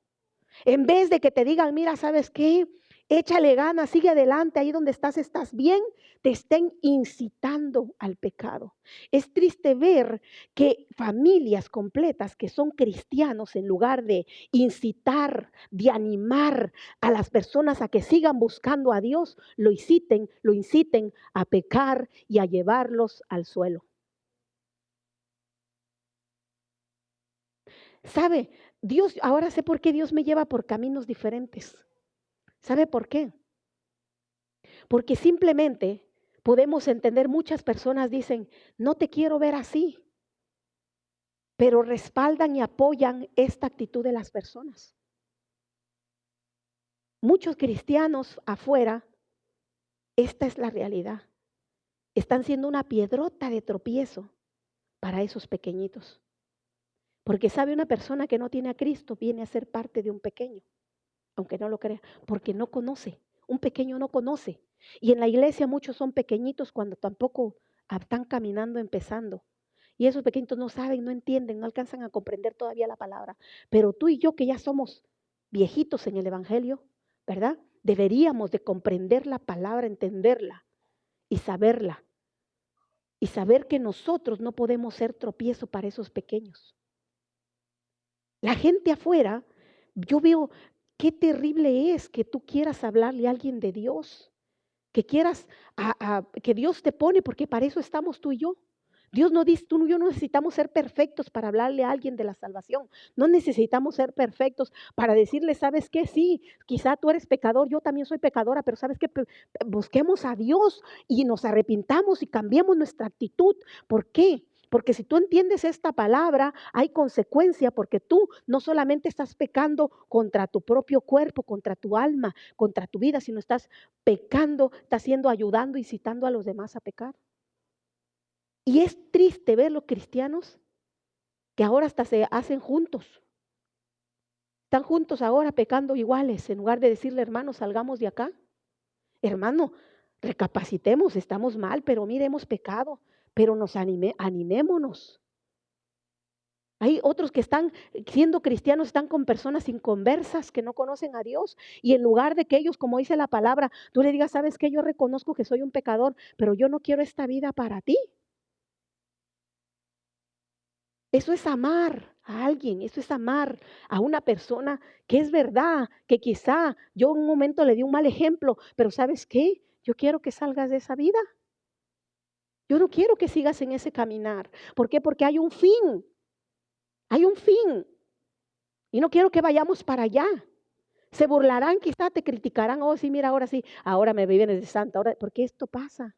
en vez de que te digan, mira, ¿sabes qué? Échale ganas, sigue adelante, ahí donde estás bien, te estén incitando al pecado. Es triste ver que familias completas que son cristianos, en lugar de incitar, de animar a las personas a que sigan buscando a Dios, lo inciten a pecar y a llevarlos al suelo. ¿Sabe? Dios, ahora sé por qué Dios me lleva por caminos diferentes. ¿Sabe por qué? Porque simplemente podemos entender, muchas personas dicen, no te quiero ver así, pero respaldan y apoyan esta actitud de las personas. Muchos cristianos afuera, esta es la realidad, están siendo una piedrota de tropiezo para esos pequeñitos. Porque sabe, una persona que no tiene a Cristo viene a ser parte de un pequeño, aunque no lo crea, porque no conoce. Un pequeño no conoce. Y en la iglesia muchos son pequeñitos cuando tampoco están caminando, empezando. Y esos pequeñitos no saben, no entienden, no alcanzan a comprender todavía la palabra. Pero tú y yo, que ya somos viejitos en el evangelio, ¿verdad? Deberíamos de comprender la palabra, entenderla y saberla. Y saber que nosotros no podemos ser tropiezo para esos pequeños. La gente afuera, yo veo qué terrible es que tú quieras hablarle a alguien de Dios, que quieras que Dios te pone, porque para eso estamos tú y yo. Dios no dice, tú y yo no necesitamos ser perfectos para hablarle a alguien de la salvación. No necesitamos ser perfectos para decirle, ¿sabes qué? Sí, quizá tú eres pecador, yo también soy pecadora, pero ¿sabes qué? Busquemos a Dios y nos arrepintamos y cambiemos nuestra actitud. ¿Por qué? Porque si tú entiendes esta palabra, hay consecuencia, porque tú no solamente estás pecando contra tu propio cuerpo, contra tu alma, contra tu vida, sino estás pecando, estás ayudando, incitando a los demás a pecar. Y es triste ver los cristianos que ahora hasta se hacen juntos. Están juntos ahora pecando iguales, en lugar de decirle, hermano, salgamos de acá. Hermano, recapacitemos, estamos mal, pero mire, hemos pecado, pero animémonos. Hay otros que están siendo cristianos, están con personas inconversas que no conocen a Dios, y en lugar de que ellos, como dice la palabra, tú le digas, ¿sabes qué? Yo reconozco que soy un pecador, pero yo no quiero esta vida para ti. Eso es amar a alguien, eso es amar a una persona, que es verdad que quizá yo en un momento le di un mal ejemplo, pero ¿sabes qué? Yo quiero que salgas de esa vida. Yo no quiero que sigas en ese caminar. ¿Por qué? Porque hay un fin. Hay un fin. Y no quiero que vayamos para allá. Se burlarán, quizá te criticarán. Oh, sí, mira, ahora sí, ahora me viven de santa. Ahora, porque esto pasa.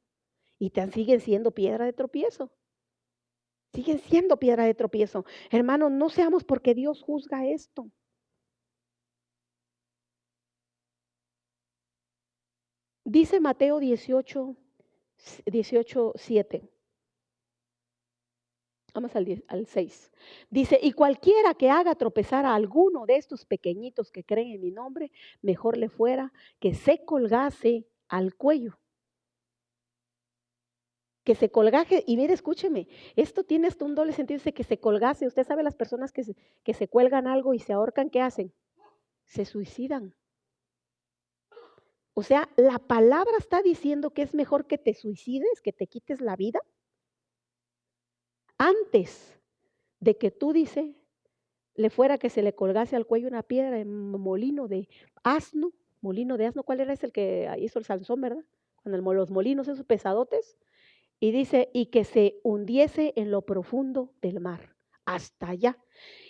Y te siguen siendo piedra de tropiezo. Siguen siendo piedra de tropiezo. Hermanos, no seamos, porque Dios juzga esto. Dice Mateo 18:7. Vamos al 6. Dice, y cualquiera que haga tropezar a alguno de estos pequeñitos que creen en mi nombre, mejor le fuera que se colgase al cuello. Que se colgase, y mire, escúcheme, esto tiene hasta un doble sentido, dice que se colgase. Usted sabe, las personas que se cuelgan algo y se ahorcan, ¿qué hacen? Se suicidan. O sea, la palabra está diciendo que es mejor que te suicides, que te quites la vida, antes de que tú, dice, le fuera que se le colgase al cuello una piedra en molino de asno. ¿Cuál era ese el que hizo el Sansón, verdad? Con los molinos esos pesadotes. Y dice, y que se hundiese en lo profundo del mar, hasta allá.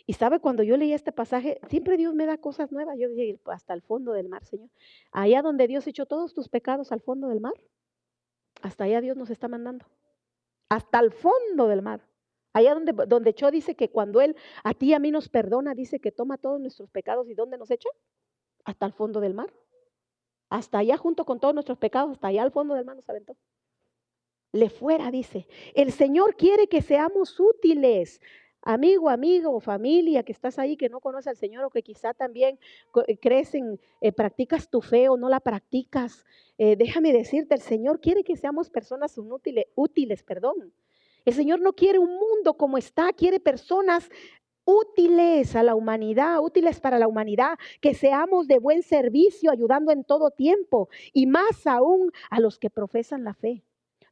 Y sabe, cuando yo leí este pasaje, siempre Dios me da cosas nuevas. Yo dije, hasta el fondo del mar, Señor. Allá donde Dios echó todos tus pecados al fondo del mar, hasta allá Dios nos está mandando. Hasta el fondo del mar. Allá donde echó, dice que cuando Él a ti y a mí nos perdona, dice que toma todos nuestros pecados. ¿Y dónde nos echa? Hasta el fondo del mar. Hasta allá, junto con todos nuestros pecados, hasta allá al fondo del mar nos aventó. Le fuera, dice. El Señor quiere que seamos útiles. amigo, amiga o familia que estás ahí que no conoce al Señor o que quizá también crees practicas tu fe o no la practicas, déjame decirte, el Señor quiere que seamos personas útiles, perdón. El Señor no quiere un mundo como está, quiere personas útiles a la humanidad, útiles para la humanidad, que seamos de buen servicio, ayudando en todo tiempo y más aún a los que profesan la fe.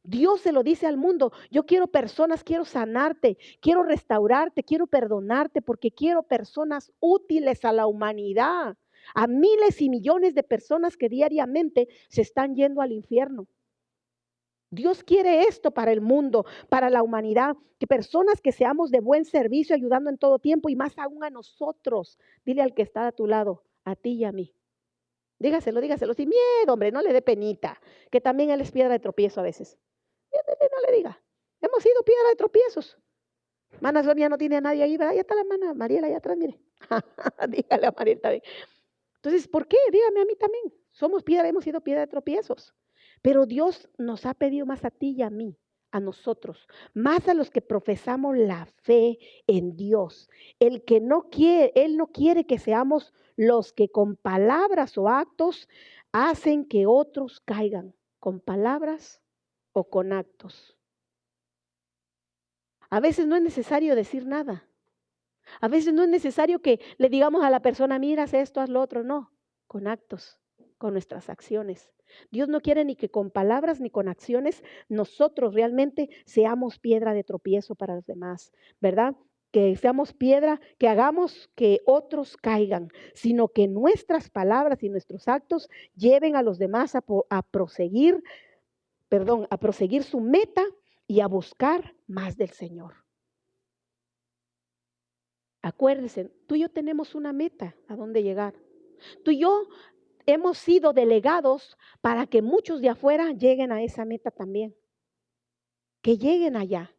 Dios se lo dice al mundo, yo quiero personas, quiero sanarte, quiero restaurarte, quiero perdonarte, porque quiero personas útiles a la humanidad, a miles y millones de personas que diariamente se están yendo al infierno. Dios quiere esto para el mundo, para la humanidad, que personas que seamos de buen servicio, ayudando en todo tiempo y más aún a nosotros. Dile al que está a tu lado, a ti y a mí. Dígaselo sin miedo, hombre, no le dé penita, que también él es piedra de tropiezo a veces. No le diga, hemos sido piedra de tropiezos. Mana Sonia no tiene a nadie ahí, ¿verdad? Ya está la mana Mariela allá atrás, mire. Dígale a Mariela también. Entonces, ¿por qué? Dígame a mí también. Hemos sido piedra de tropiezos. Pero Dios nos ha pedido más a ti y a mí, a nosotros, más a los que profesamos la fe en Dios. Él no quiere que seamos los que con palabras o actos hacen que otros caigan, con palabras o con actos. A veces no es necesario decir nada. A veces no es necesario que le digamos a la persona, mira, haz esto, haz lo otro. No, con actos, con nuestras acciones. Dios no quiere ni que con palabras ni con acciones nosotros realmente seamos piedra de tropiezo para los demás, ¿verdad? Que seamos piedra, que hagamos que otros caigan, sino que nuestras palabras y nuestros actos lleven a los demás a proseguir su meta y a buscar más del Señor. Acuérdense, tú y yo tenemos una meta a dónde llegar. Tú y yo hemos sido delegados para que muchos de afuera lleguen a esa meta también. Que lleguen allá.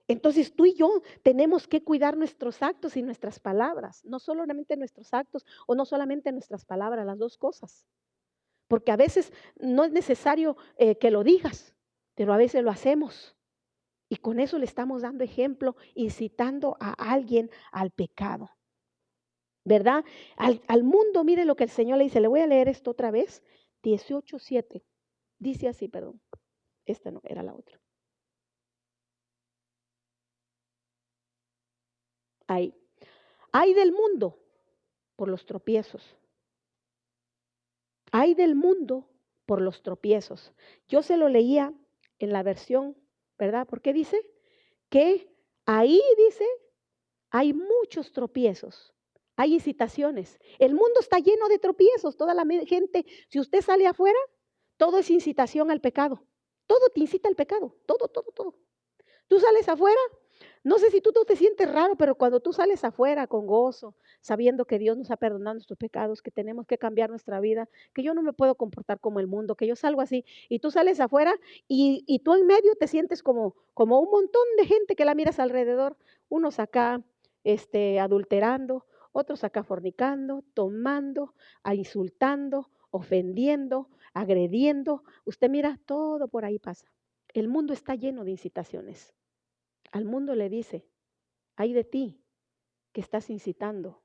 Entonces tú y yo tenemos que cuidar nuestros actos y nuestras palabras. No solamente nuestros actos o no solamente nuestras palabras, las dos cosas. Porque a veces no es necesario que lo digas, pero a veces lo hacemos. Y con eso le estamos dando ejemplo, incitando a alguien al pecado. ¿Verdad? Al mundo, mire lo que el Señor le dice. Le voy a leer esto otra vez. 18:7. Dice así, perdón. Esta no, era la otra. Ahí. Ay del mundo por los tropiezos. Ay del mundo por los tropiezos. Yo se lo leía en la versión, ¿verdad? Porque dice que ahí dice, hay muchos tropiezos. Hay incitaciones. El mundo está lleno de tropiezos. Toda la gente, si usted sale afuera, todo es incitación al pecado. Todo te incita al pecado. Todo, todo, todo. Tú sales afuera, no sé si tú te sientes raro, pero cuando tú sales afuera con gozo, sabiendo que Dios nos ha perdonado nuestros pecados, que tenemos que cambiar nuestra vida, que yo no me puedo comportar como el mundo, que yo salgo así, y tú sales afuera y tú en medio te sientes como un montón de gente que la miras alrededor, unos acá adulterando, otros acá fornicando, tomando, insultando, ofendiendo, agrediendo. Usted mira, todo por ahí pasa. El mundo está lleno de incitaciones. Al mundo le dice, ay de ti que estás incitando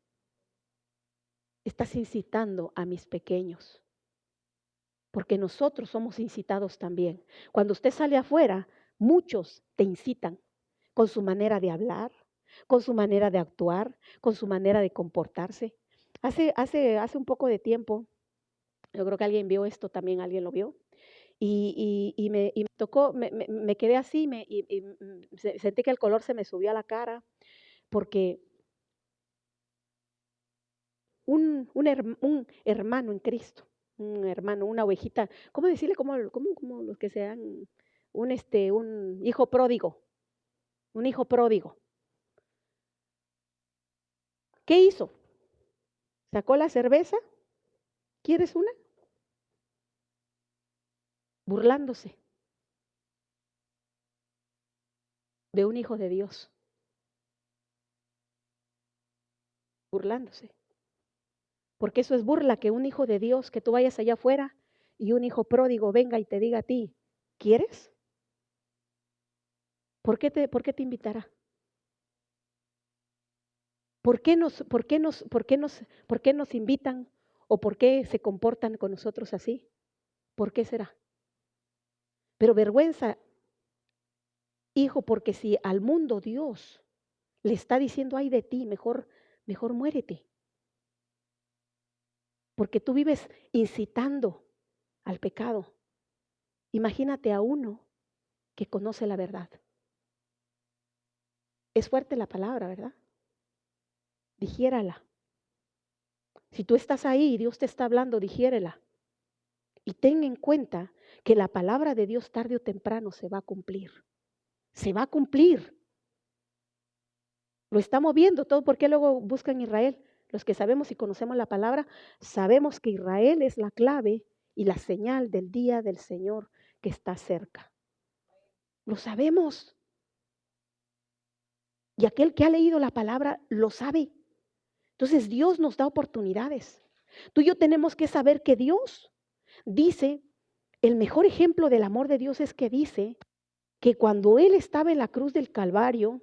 a mis pequeños, porque nosotros somos incitados también. Cuando usted sale afuera, muchos te incitan con su manera de hablar, con su manera de actuar, con su manera de comportarse. Hace un poco de tiempo, yo creo que alguien vio esto también, alguien lo vio, y me tocó, me quedé así, sentí que el color se me subió a la cara, porque un hermano en Cristo, un hermano, una ovejita, ¿cómo decirle? Como los que sean un hijo pródigo, un hijo pródigo. ¿Qué hizo? Sacó la cerveza, ¿quieres una? Burlándose de un hijo de Dios, burlándose. Porque eso es burla, que un hijo de Dios, que tú vayas allá afuera y un hijo pródigo venga y te diga a ti, ¿quieres? ¿Por qué te invitará? por qué nos invitan o por qué se comportan con nosotros así? ¿Por qué será? Pero vergüenza, hijo, porque si al mundo Dios le está diciendo, ay de ti, mejor muérete. Porque tú vives incitando al pecado. Imagínate a uno que conoce la verdad. Es fuerte la palabra, ¿verdad? Digiérala. Si tú estás ahí y Dios te está hablando, digiérela. Y ten en cuenta que la palabra de Dios tarde o temprano se va a cumplir. Se va a cumplir. Lo estamos viendo todo porque luego buscan Israel. Los que sabemos y conocemos la palabra, sabemos que Israel es la clave y la señal del día del Señor que está cerca. Lo sabemos. Y aquel que ha leído la palabra lo sabe. Entonces Dios nos da oportunidades. Tú y yo tenemos que saber que Dios dice, el mejor ejemplo del amor de Dios es que dice que cuando Él estaba en la cruz del Calvario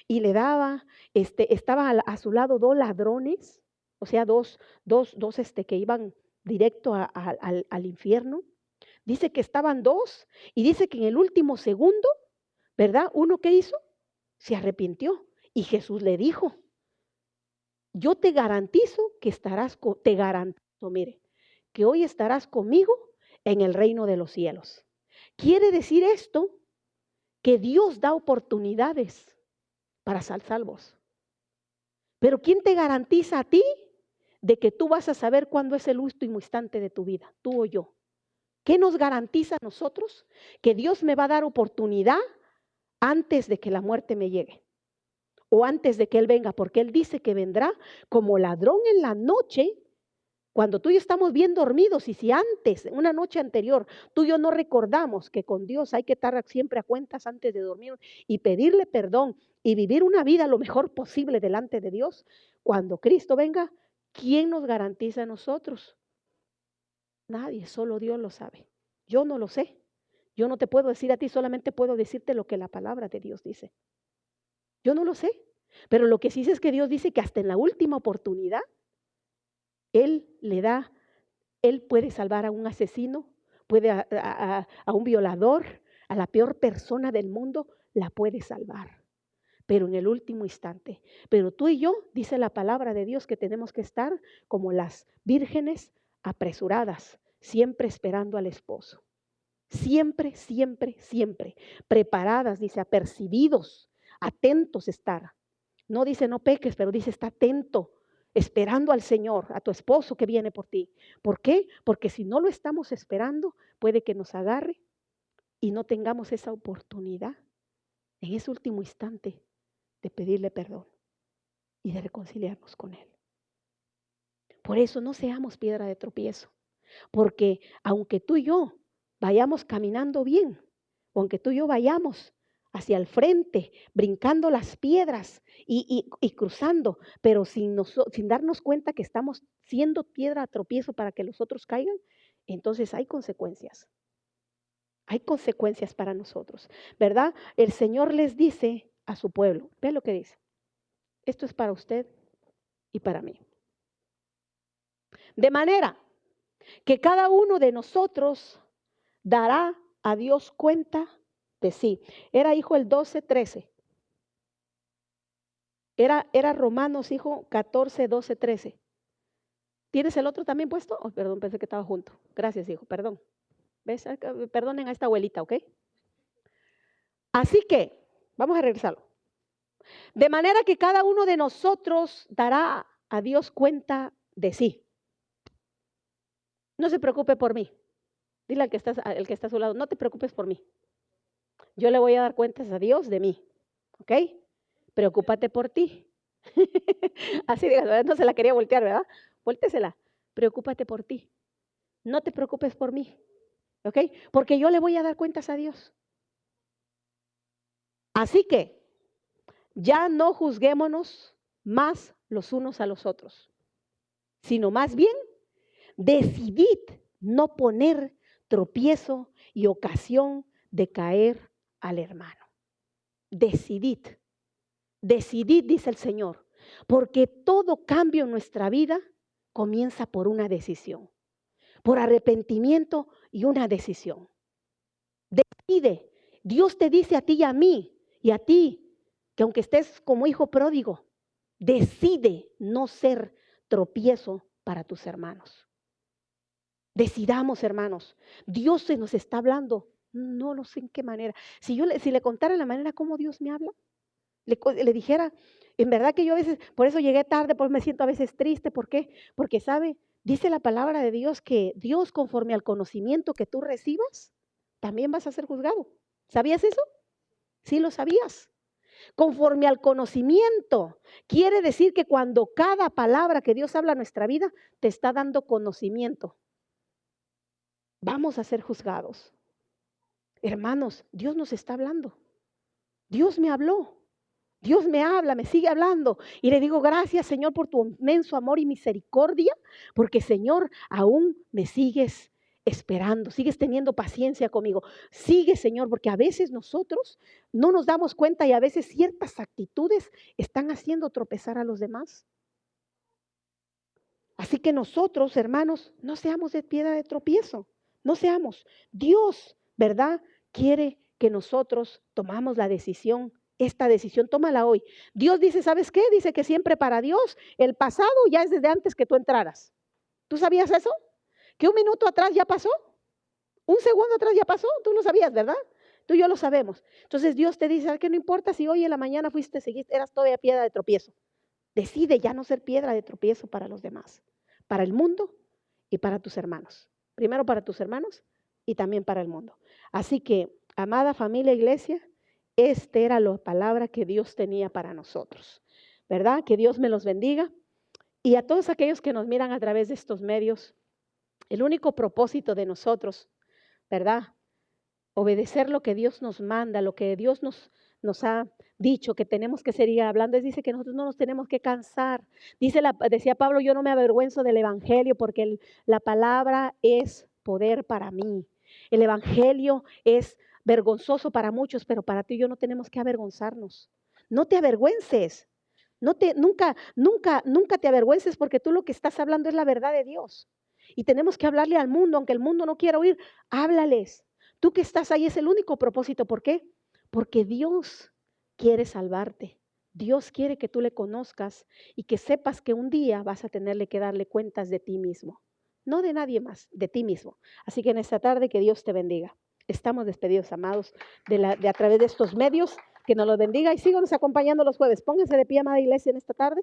y le daba, estaba a su lado dos ladrones, o sea, dos que iban directo al infierno. Dice que estaban dos y dice que en el último segundo, ¿verdad? Uno que hizo, se arrepintió y Jesús le dijo, yo te garantizo que te garantizo, mire, que hoy estarás conmigo en el reino de los cielos. Quiere decir esto que Dios da oportunidades para ser salvos. Pero ¿quién te garantiza a ti de que tú vas a saber cuándo es el último instante de tu vida? Tú o yo. ¿Qué nos garantiza a nosotros? Que Dios me va a dar oportunidad antes de que la muerte me llegue. O antes de que Él venga, porque Él dice que vendrá como ladrón en la noche, cuando tú y yo estamos bien dormidos, y si antes, una noche anterior, tú y yo no recordamos que con Dios hay que estar siempre a cuentas antes de dormir y pedirle perdón y vivir una vida lo mejor posible delante de Dios, cuando Cristo venga, ¿quién nos garantiza a nosotros? Nadie, solo Dios lo sabe. Yo no lo sé. Yo no te puedo decir a ti, solamente puedo decirte lo que la palabra de Dios dice. Yo no lo sé, pero lo que sí sé es que Dios dice que hasta en la última oportunidad, Él puede salvar a un asesino, puede a un violador, a la peor persona del mundo, la puede salvar. Pero en el último instante. Pero tú y yo, dice la palabra de Dios, que tenemos que estar como las vírgenes apresuradas, siempre esperando al esposo. Siempre, siempre, siempre. Preparadas, dice, apercibidos, atentos estar. No dice no peques, pero dice está atento, esperando al Señor, a tu esposo que viene por ti. ¿Por qué? Porque si no lo estamos esperando, puede que nos agarre y no tengamos esa oportunidad en ese último instante de pedirle perdón y de reconciliarnos con Él. Por eso no seamos piedra de tropiezo, porque aunque tú y yo vayamos caminando bien, o aunque tú y yo vayamos hacia el frente, brincando las piedras y cruzando, pero sin darnos cuenta que estamos siendo piedra de tropiezo para que los otros caigan, entonces hay consecuencias. Hay consecuencias para nosotros, ¿verdad? El Señor les dice a su pueblo, ve lo que dice. Esto es para usted y para mí. De manera que cada uno de nosotros dará a Dios cuenta de sí. Era, hijo, el 12:13. Era Romanos, hijo, 14:12-13. ¿Tienes el otro también puesto? Oh, perdón, pensé que estaba junto. Gracias, hijo, perdón. ¿Ves? Perdonen a esta abuelita, ¿ok? Así que, vamos a regresarlo. De manera que cada uno de nosotros dará a Dios cuenta de sí. No se preocupe por mí. Dile al que está a su lado, no te preocupes por mí. Yo le voy a dar cuentas a Dios de mí. ¿Ok? Preocúpate por ti. Así digas, no se la quería voltear, ¿verdad? Vuéltesela. Preocúpate por ti. No te preocupes por mí. ¿Ok? Porque yo le voy a dar cuentas a Dios. Así que ya no juzguémonos más los unos a los otros, sino más bien decidid no poner tropiezo y ocasión de caer al hermano. Decidid, dice el Señor. porque todo cambio en nuestra vida comienza por una decisión, por arrepentimiento y una decisión. Decide. Dios te dice a ti y a mí y a ti que aunque estés como hijo pródigo, decide no ser tropiezo para tus hermanos. Decidamos, hermanos. Dios se nos está hablando. No lo sé en qué manera. Si le contara la manera como Dios me habla, le dijera, en verdad que yo a veces, por eso llegué tarde, por eso me siento a veces triste. ¿Por qué? Porque sabe, dice la palabra de Dios que Dios, conforme al conocimiento que tú recibas, también vas a ser juzgado. ¿Sabías eso? Sí lo sabías. Conforme al conocimiento, quiere decir que cuando cada palabra que Dios habla a nuestra vida, te está dando conocimiento. Vamos a ser juzgados. Hermanos, Dios nos está hablando. Dios me habló. Dios me habla, me sigue hablando. Y le digo, gracias, Señor, por tu inmenso amor y misericordia, porque, Señor, aún me sigues esperando, sigues teniendo paciencia conmigo. Sigue, Señor, porque a veces nosotros no nos damos cuenta y a veces ciertas actitudes están haciendo tropezar a los demás. Así que nosotros, hermanos, no seamos de piedra de tropiezo. No seamos. Dios, ¿verdad? Quiere que nosotros tomamos la decisión. Esta decisión, tómala hoy. Dios dice, ¿sabes qué? Dice que siempre para Dios el pasado ya es desde antes que tú entraras. ¿Tú sabías eso? ¿Que un minuto atrás ya pasó? ¿Un segundo atrás ya pasó? Tú lo sabías, ¿verdad? Tú y yo lo sabemos. Entonces Dios te dice, que no importa si hoy en la mañana seguiste, eras todavía piedra de tropiezo. Decide ya no ser piedra de tropiezo para los demás, para el mundo y para tus hermanos. Primero para tus hermanos y también para el mundo. Así que, amada familia, iglesia, esta era la palabra que Dios tenía para nosotros, ¿verdad? Que Dios me los bendiga. Y a todos aquellos que nos miran a través de estos medios, el único propósito de nosotros, ¿verdad? Obedecer lo que Dios nos manda, lo que Dios nos ha dicho que tenemos que seguir hablando. Dice que nosotros no nos tenemos que cansar. Decía Pablo, yo no me avergüenzo del evangelio porque la palabra es poder para mí. El evangelio es vergonzoso para muchos, pero para ti y yo no tenemos que avergonzarnos. No te avergüences. Nunca te avergüences porque tú lo que estás hablando es la verdad de Dios. Y tenemos que hablarle al mundo, aunque el mundo no quiera oír, háblales. Tú que estás ahí es el único propósito. ¿Por qué? Porque Dios quiere salvarte. Dios quiere que tú le conozcas y que sepas que un día vas a tenerle que darle cuentas de ti mismo. No de nadie más, de ti mismo. Así que en esta tarde que Dios te bendiga. Estamos despedidos, amados, de a través de estos medios. Que nos los bendiga y síganos acompañando los jueves. Pónganse de pie, amada iglesia, en esta tarde.